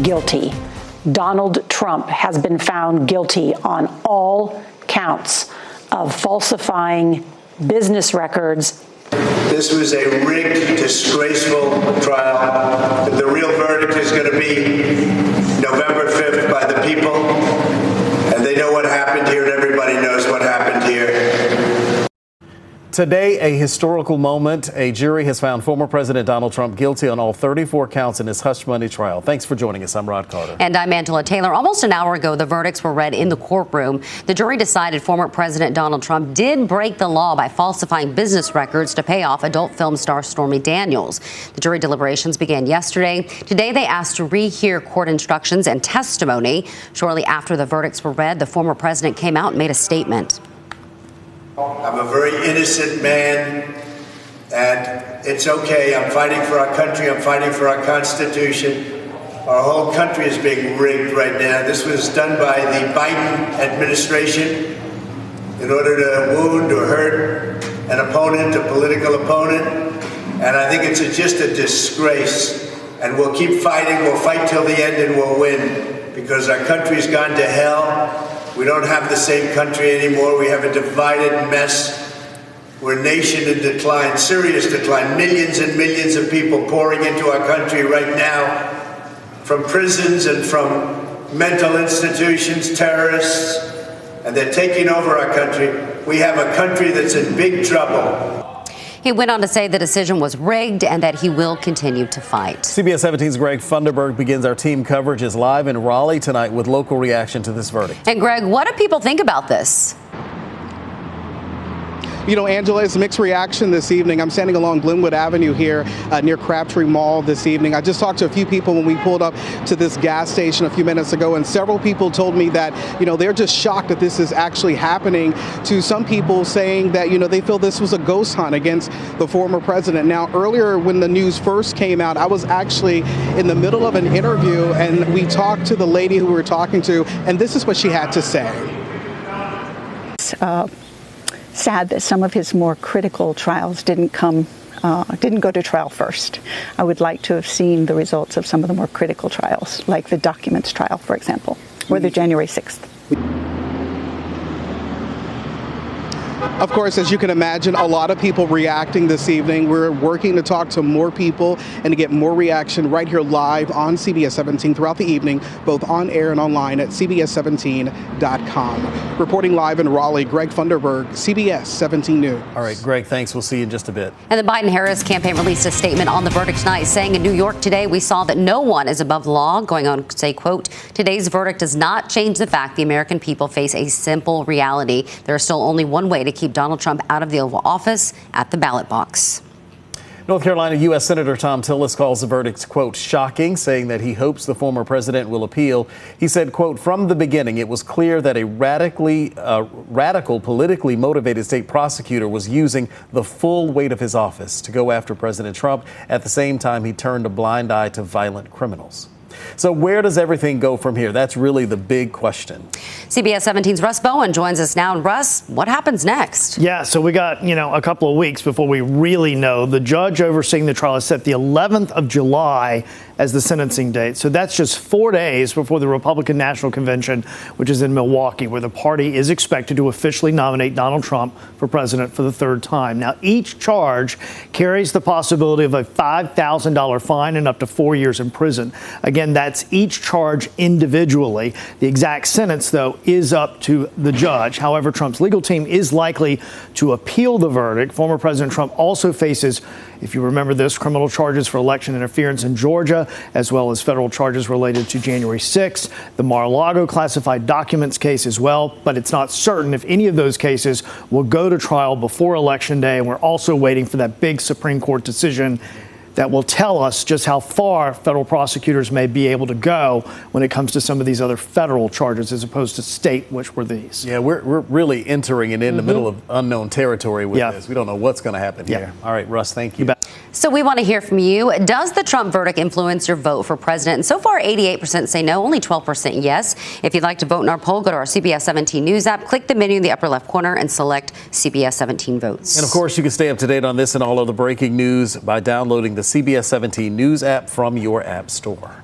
guilty. Donald Trump has been found guilty on all counts of falsifying business records. This was a rigged, disgraceful trial. But the real verdict is going to be November 5th by the people. And they know what happened here, and everybody knows what happened here. Today, a historical moment. A jury has found former President Donald Trump guilty on all 34 counts in his hush money trial. Thanks for joining us. I'm Rod Carter. And I'm Angela Taylor. Almost an hour ago, the verdicts were read in the courtroom. The jury decided former President Donald Trump did break the law by falsifying business records to pay off adult film star Stormy Daniels. The jury deliberations began yesterday. Today, they asked to rehear court instructions and testimony. Shortly after the verdicts were read, the former president came out and made a statement. I'm a very innocent man, and it's okay. I'm fighting for our country. I'm fighting for our Constitution. Our whole country is being rigged right now. This was done by the Biden administration in order to wound or hurt an opponent, a political opponent. And I think it's just a disgrace. And we'll keep fighting. We'll fight till the end, and we'll win, because our country's gone to hell. We don't have the same country anymore. We have a divided mess. We're a nation in decline, serious decline. Millions and millions of people pouring into our country right now from prisons and from mental institutions, terrorists, and they're taking over our country. We have a country that's in big trouble. He went on to say the decision was rigged and that he will continue to fight. CBS 17's Greg Funderburg begins our team coverage is live in Raleigh tonight with local reaction to this verdict. And Greg, what do people think about this? You know, Angela, it's a mixed reaction this evening. I'm standing along Glenwood Avenue here near Crabtree Mall this evening. I just talked to a few people when we pulled up to this gas station a few minutes ago, and several people told me that, you know, they're just shocked that this is actually happening, to some people saying that, you know, they feel this was a ghost hunt against the former president. Now, earlier when the news first came out, I was actually in the middle of an interview, and we talked to the lady who we were talking to, and this is what she had to say. Sad that some of his more critical trials didn't go to trial first. I would like to have seen the results of some of the more critical trials, like the documents trial, for example, or the January 6th. Of course, as you can imagine, a lot of people reacting this evening. We're working to talk to more people and to get more reaction right here live on CBS 17 throughout the evening, both on air and online at CBS17.com. Reporting live in Raleigh, Greg Funderburg, CBS 17 News. All right, Greg, thanks. We'll see you in just a bit. And the Biden-Harris campaign released a statement on the verdict tonight, saying in New York today, we saw that no one is above the law, going on to say, quote, today's verdict does not change the fact the American people face a simple reality. There is still only one way to keep Donald Trump out of the Oval Office, at the ballot box. North Carolina U.S. Senator Tom Tillis calls the verdict, quote, shocking, saying that he hopes the former president will appeal. He said, quote, from the beginning, it was clear that a radical, politically motivated state prosecutor was using the full weight of his office to go after President Trump. At the same time, he turned a blind eye to violent criminals. So where does everything go from here? That's really the big question. CBS 17's Russ Bowen joins us now. And Russ, what happens next? Yeah, so we got, a couple of weeks before we really know. The judge overseeing the trial has set the 11th of July as the sentencing date. So that's just 4 days before the Republican National Convention, which is in Milwaukee, where the party is expected to officially nominate Donald Trump for president for the third time. Now, each charge carries the possibility of a $5,000 fine and up to 4 years in prison. Again, that's each charge individually. The exact sentence, though, is up to the judge. However, Trump's legal team is likely to appeal the verdict. Former President Trump also faces, if you remember this, criminal charges for election interference in Georgia, as well as federal charges related to January 6th, the Mar-a-Lago classified documents case as well. But it's not certain if any of those cases will go to trial before Election Day. And we're also waiting for that big Supreme Court decision that will tell us just how far federal prosecutors may be able to go when it comes to some of these other federal charges as opposed to state, which were these. Yeah, we're really entering it in the middle of unknown territory with this. We don't know what's going to happen here. All right, Russ, thank you. So we want to hear from you. Does the Trump verdict influence your vote for president? And so far, 88% say no, only 12% yes. If you'd like to vote in our poll, go to our CBS 17 News app, click the menu in the upper left corner, and select CBS 17 Votes. And, of course, you can stay up to date on this and all of the breaking news by downloading the CBS 17 News app from your app store.